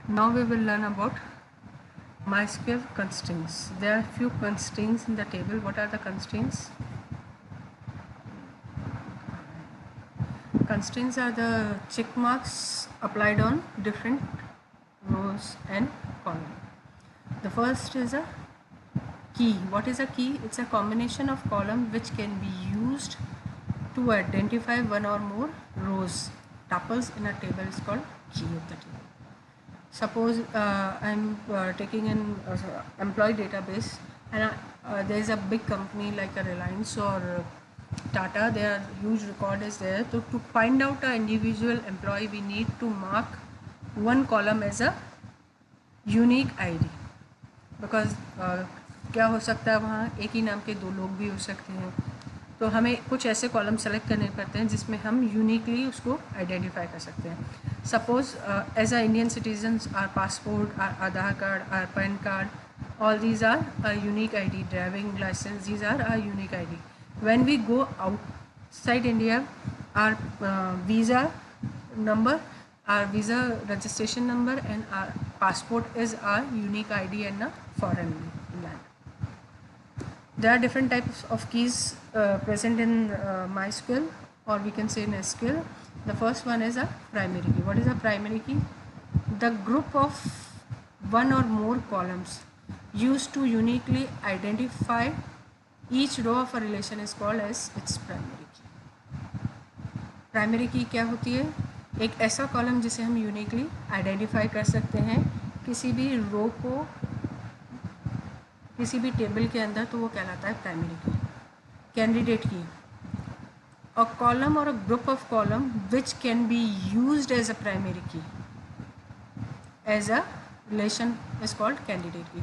Now we will learn about MySQL constraints. There are few constraints in the table. What are the constraints? Constraints are the check marks applied on different rows and columns. The first is a key. What is a key? It's a combination of columns which can be used to identify one or more rows. Tuples in a table is called key of the table. Suppose I'm taking an employee database, and there is a big company like a Reliance or Tata. Their huge record is there. So to find out an individual employee, we need to mark one column as a unique ID, because क्या हो सकता है वहाँ एक ही नाम के दो लोग भी हो सकते हैं. तो हमें कुछ ऐसे कॉलम सेलेक्ट करने पड़ते हैं जिसमें हम यूनिकली उसको आइडेंटिफाई कर सकते हैं. Suppose as a Indian citizens or passport, or Aadhaar card, or PAN card, all these are unique ID. Driving license, these are our unique ID. When we go outside India, our visa number, our visa registration number and our passport is our unique ID in a foreign land. There are different types of keys present in MySQL, or we can say in SQL. The first one is a primary key. What is a primary key? The group of one or more columns used to uniquely identify each row of a relation is called as its primary key. Primary की क्या होती है? एक ऐसा column जिसे हम uniquely identify कर सकते हैं किसी भी रो को, किसी भी टेबल के अंदर, तो वो कहलाता है प्राइमरी की. कैंडिडेट की, अ कॉलम और a group of column which can be used as a primary key as a relation is called candidate key.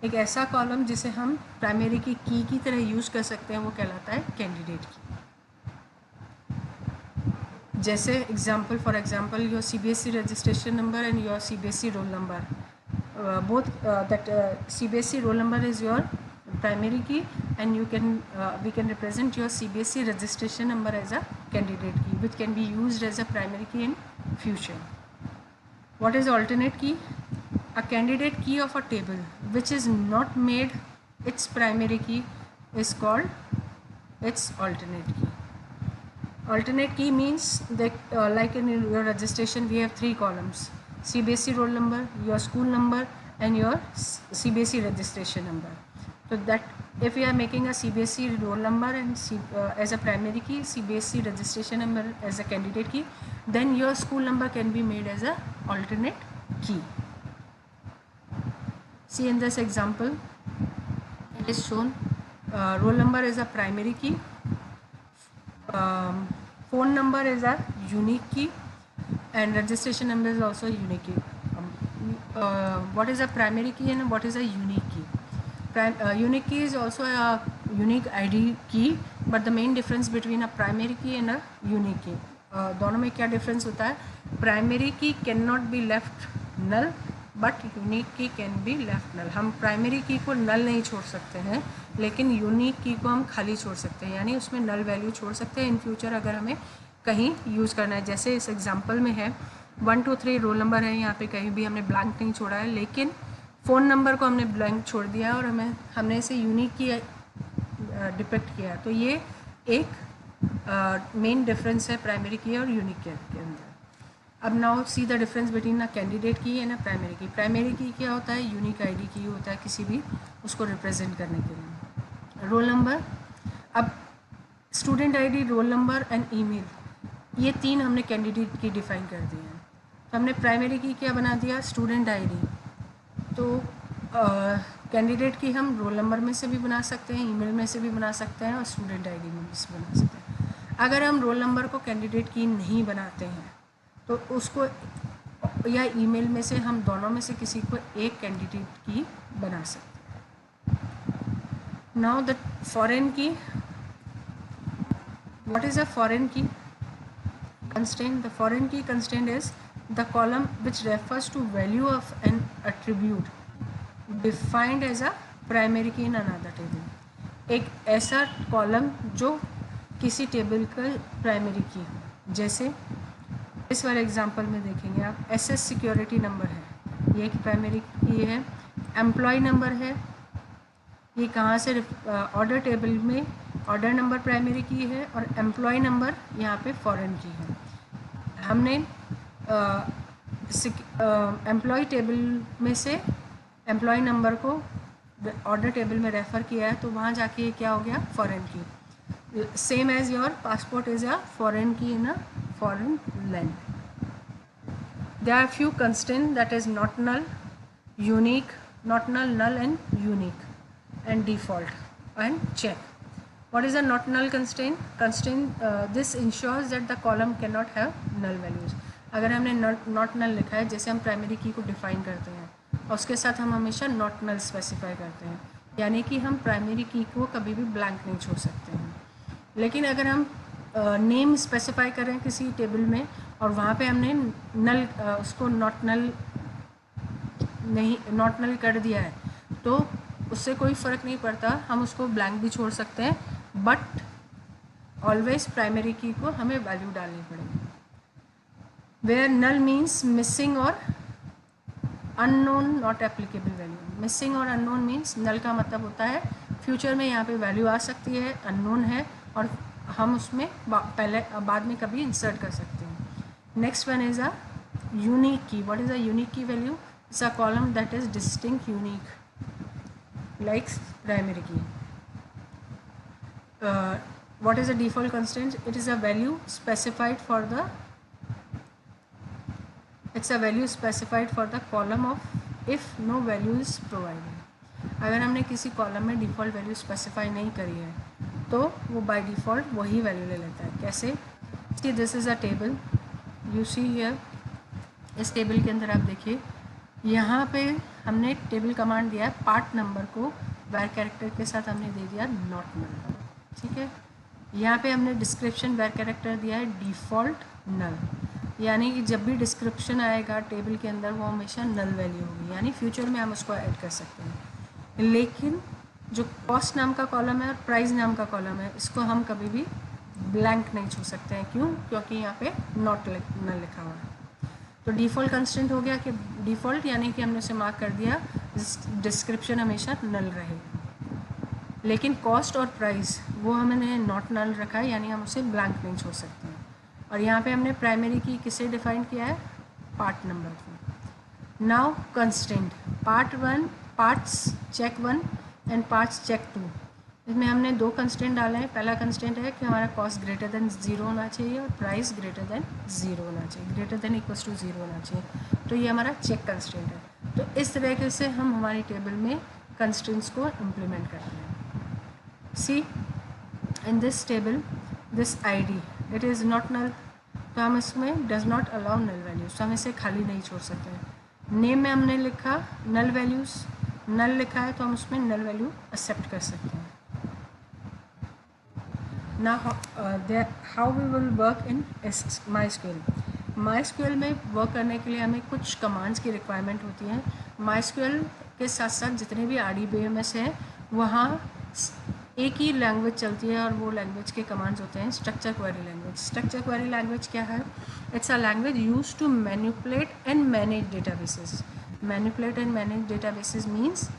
एक ऐसा कॉलम जिसे हम प्राइमरी की तरह यूज़ कर सकते हैं वो कहलाता है कैंडिडेट की. जैसे example, for example your CBSE registration number and your CBSE roll number, both that CBSE roll number is your primary key, and you can we can represent your CBSE registration number as a candidate key, which can be used as a primary key in future. What is alternate key? A candidate key of a table which is not made its primary key is called its alternate key. Alternate key means that like in your registration we have three columns: CBSE roll number, your school number and your CBSE registration number. So that if we are making a CBSE roll number and as a primary key, CBSE registration number as a candidate key, then your school number can be made as a alternate key. See in this example it is shown roll number is a primary key, phone number is a unique key, and registration number is also a unique key. What is a primary key and what is a unique key? Unique key is also a unique ID key, but the main difference between a primary key and a unique key, दोनों में क्या difference होता है? Primary key cannot be left null, but unique key can be left null. हम primary key को null नहीं छोड़ सकते हैं, लेकिन unique key को हम खाली छोड़ सकते हैं, यानी उसमें null value छोड़ सकते हैं in future अगर हमें कहीं यूज़ करना है. जैसे इस एग्जाम्पल में है 1 2 3 रोल नंबर है, यहाँ पे कहीं भी हमने ब्लैंक नहीं छोड़ा है, लेकिन फ़ोन नंबर को हमने ब्लैंक छोड़ दिया है और हमने इसे यूनिक की डिपेक्ट किया. तो ये एक मेन डिफरेंस है प्राइमरी की और यूनिक के अंदर. अब now see the difference between a candidate की एंड अ प्राइमरी की. प्राइमरी की क्या होता है? यूनिक आईडी की होता है किसी भी उसको रिप्रेजेंट करने के लिए. रोल नंबर, अब student ID, roll number and email, ये तीन हमने कैंडिडेट की डिफ़ाइन कर दिए हैं. तो हमने प्राइमरी की क्या बना दिया? Student ID. तो कैंडिडेट की हम रोल नंबर में से भी बना सकते हैं, ईमेल में से भी बना सकते हैं और स्टूडेंट आईडी में भी से बना सकते हैं. अगर हम रोल नंबर को कैंडिडेट की नहीं बनाते हैं तो उसको या ईमेल में से हम दोनों में से किसी को एक कैंडिडेट की बना सकते हैं. नाउ द फॉरेन की. व्हाट इज़ अ फॉरेन की constraint? The foreign key constraint is the column which refers to value of an attribute defined as a primary key in another table. एक ऐसा column जो किसी table का primary की हो. जैसे इस वाले एग्जांपल में देखेंगे आप, SS सिक्योरिटी नंबर है, ये एक प्राइमरी की है। एम्प्लॉय नंबर है, ये कहाँ से ऑर्डर टेबल में ऑर्डर नंबर प्राइमरी की है और एम्प्लॉय नंबर यहाँ पे फॉरेन की है। हमने एम्प्लॉय टेबल में से एम्प्लॉय नंबर को ऑर्डर टेबल में रेफ़र किया है, तो वहाँ जाके क्या हो गया, foreign key. Same as your passport is a foreign key in a foreign land. There are few constraints, that is not null, unique, not null, null and unique, and default and check. What is a not null constraint? This ensures that the column cannot have null values. अगर हमने not null लिखा है, जैसे हम primary की को define करते हैं और उसके साथ हम हमेशा not null स्पेसिफाई करते हैं, यानी कि हम प्राइमरी की को कभी भी ब्लैंक नहीं छोड़ सकते हैं। लेकिन अगर हम नेम स्पेसिफाई करें किसी टेबल में और वहाँ पे हमने नल उसको नॉट नल कर दिया है, तो उससे कोई फ़र्क नहीं पड़ता, हम उसको ब्लैंक भी छोड़ सकते हैं, बट ऑलवेज प्राइमरी की को हमें वैल्यू डालनी पड़ेगी। वेयर नल मीन्स मिसिंग और unknown, not applicable value. Missing और अननोन मीन्स नल का मतलब होता है फ्यूचर में यहाँ पे वैल्यू आ सकती है, अननोन है और हम उसमें बाद में कभी इंसर्ट कर सकते हैं। Next one is a unique की. व्हाट इज़ अ यूनिक की value? It's a column that is distinct unique like primary की. What is the default constraint? It is a value specified for the column of if no value is provided. अगर हमने किसी column में default value specify नहीं करी है तो वो बाय डिफ़ॉल्ट वही वैल्यू ले लेता है. कैसे? This is a table, you see here. इस टेबल के अंदर आप देखिए, यहाँ पे हमने टेबल कमांड दिया है, पार्ट नंबर को वायर कैरेक्टर के साथ हमने दे दिया नॉट नल. ठीक है. यहाँ पे हमने डिस्क्रिप्शन वायर कैरेक्टर दिया है डिफ़ॉल्ट नल, यानी कि जब भी डिस्क्रिप्शन आएगा टेबल के अंदर वो हमेशा नल वैल्यू होगी, यानी फ्यूचर में हम उसको ऐड कर सकते हैं. लेकिन जो कॉस्ट नाम का कॉलम है और प्राइस नाम का कॉलम है, इसको हम कभी भी ब्लैंक नहीं छोड़ सकते हैं. क्यों? क्योंकि यहाँ पे नॉट नल लिखा हुआ है. तो डिफ़ॉल्ट कंस्ट्रेंट हो गया कि डिफ़ॉल्ट यानी कि हमने उसे मार्क कर दिया डिस्क्रिप्शन हमेशा नल रहेगा. लेकिन कॉस्ट और प्राइस वो हमने नॉट नल रखा है, यानी हम उसे ब्लैंक नहीं छोड़ सकते हैं. और यहाँ पे हमने प्राइमरी की किसे डिफाइन किया है? पार्ट नंबर को. Now constraint part 1, parts check 1 and parts check 2. इसमें हमने दो कंस्ट्रेंट डाले हैं. पहला कंस्ट्रेंट है कि हमारा कॉस्ट ग्रेटर देन 0 होना चाहिए और प्राइस ग्रेटर देन 0 होना चाहिए, ग्रेटर देन इक्वल्स टू 0 होना चाहिए. तो ये हमारा चेक कंस्ट्रेंट है. तो इस तरीके से हम हमारी टेबल में कंस्ट्रेंट्स को इम्प्लीमेंट करते हैं. See in this table this ID it is not null, तो हम इसमें does not allow null values, तो हम इसे खाली नहीं छोड़ सकते हैं. नेम में हमने लिखा नल वैल्यूज़, नल लिखा है तो हम उसमें नल वैल्यू एक्सेप्ट कर सकते हैं. Now how we will work in MySQL. MySQL में वर्क करने के लिए हमें कुछ कमांड्स की रिक्वायरमेंट होती है. MySQL के साथ साथ जितने भी RDBMS हैं वहाँ एक ही लैंग्वेज चलती है और वो लैंग्वेज के कमांड्स होते हैं structure query language. Structure query language क्या है? It's a language used to manipulate and manage databases. Manipulate and manage databases means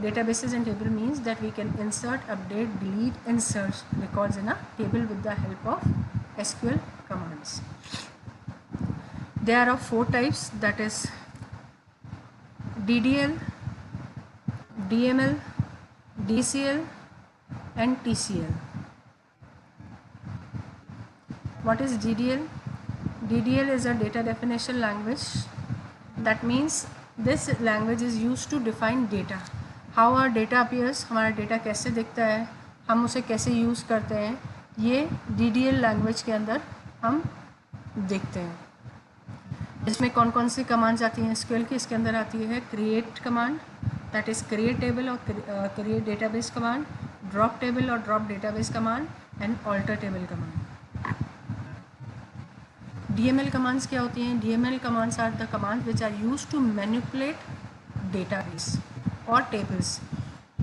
databases and table means that we can insert, update, delete and search records in a table with the help of SQL commands. There are 4 types, that is DDL, DML, DCL and TCL. What is DDL? DDL is a data definition language. That means this language is used to define data. How our data appears, हमारा data कैसे दिखता है, हम उसे कैसे use करते हैं, ये DDL लैंग्वेज के अंदर हम देखते हैं. इसमें कौन कौन सी कमांड्स आती हैं SQL की? इसके अंदर आती है create command, that is create table और create database command, drop table और drop database command and alter table command. DML commands क्या होती हैं? DML commands are the commands which are used to manipulate database or tables.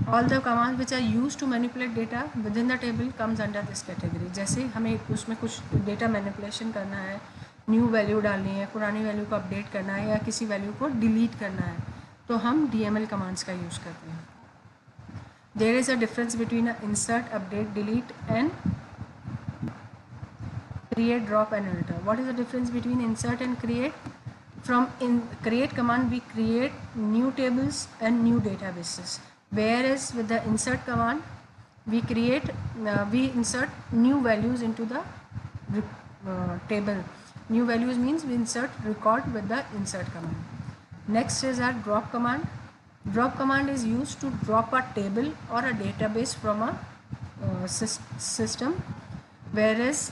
All the commands which are used to manipulate data within the table comes under this category. जैसे हमें उसमें कुछ data manipulation करना है new value डालनी है, पुरानी value को अपडेट करना है या किसी वैल्यू को डिलीट करना है, तो हम DML कमांड्स का यूज़ करते हैं. There is a difference between insert, update, delete and create, drop and alter. What is the difference between insert and create? From create command we create new tables and new databases, whereas with the insert command we insert new values into the table. New values means we insert record with the insert command. Next is our drop command. Drop command is used to drop a table or a database from a system, whereas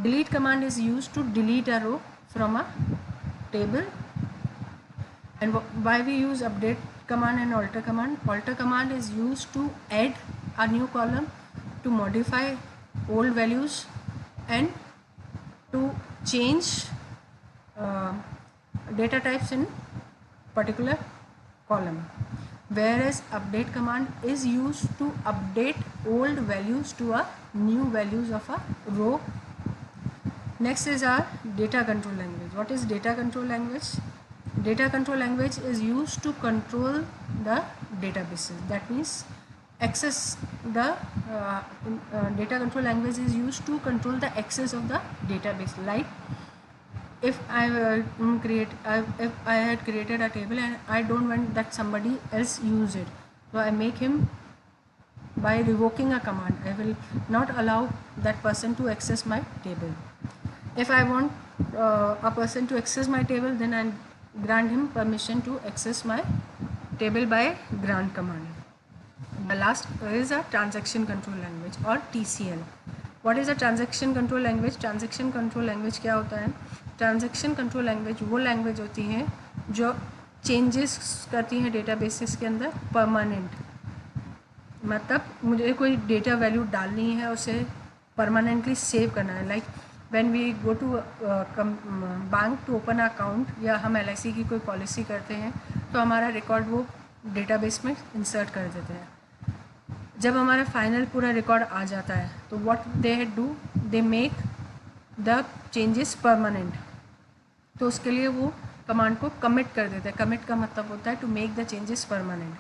delete command is used to delete a row from a table. And why we use update command and alter command? Alter command is used to add a new column, to modify old values and to change data types in particular column, whereas update command is used to update old values to a new values of a row. Next is our data control language. What is data control language? Data control language is used to control the databases. That means access the data control language is used to control the access of the database. Like if I had created a table and I don't want that somebody else use it, so I make him by revoking a command. I will not allow that person to access my table. If I want a person to access my table, then I grant him permission to access my table by grant command. The last is a transaction control language or TCL. What is a transaction control language? Transaction control language क्या होता है? Transaction control language वो language होती है जो changes करती हैं databases के अंदर permanent. मतलब मुझे कोई डेटा वैल्यू डालनी है, उसे परमानेंटली सेव करना है. Like when we go to bank to open account या हम LIC की कोई पॉलिसी करते हैं तो हमारा रिकॉर्ड वो डेटाबेस में इंसर्ट कर देते हैं. जब हमारा फाइनल पूरा रिकॉर्ड आ जाता है तो what they do, they make the changes permanent. तो उसके लिए वो कमांड को कमिट कर देते हैं. कमिट का मतलब होता है to make the changes permanent.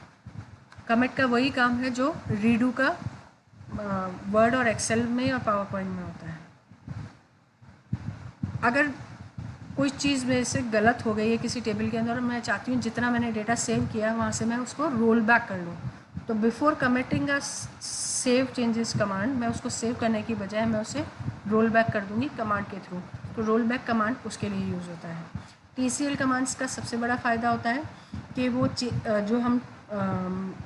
Commit का वही काम है जो रीडू का वर्ड और एक्सेल में और पावर पॉइंट में होता है. अगर कोई चीज़ मेरे से गलत हो गई है किसी टेबल के अंदर और मैं चाहती हूँ जितना मैंने डेटा सेव किया है वहाँ से मैं उसको रोल बैक कर लूँ, तो before committing a save changes command मैं उसको सेव करने की बजाय मैं उसे रोल बैक कर दूँगी कमांड के थ्रू. तो रोल बैक कमांड उसके लिए यूज़ होता है. TCL कमांड्स का सबसे बड़ा फ़ायदा होता है कि वो जो हम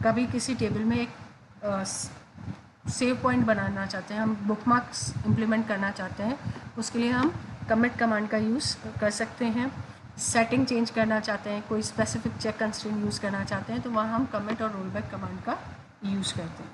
कभी किसी टेबल में एक सेव पॉइंट बनाना चाहते हैं, हम बुकमार्क्स इम्प्लीमेंट करना चाहते हैं, उसके लिए हम कमिट कमांड का यूज़ कर सकते हैं. सेटिंग चेंज करना चाहते हैं, कोई स्पेसिफिक चेक कंस्ट्रेंट यूज़ करना चाहते हैं, तो वहाँ हम कमिट और रोल बैक कमांड का यूज़ करते हैं.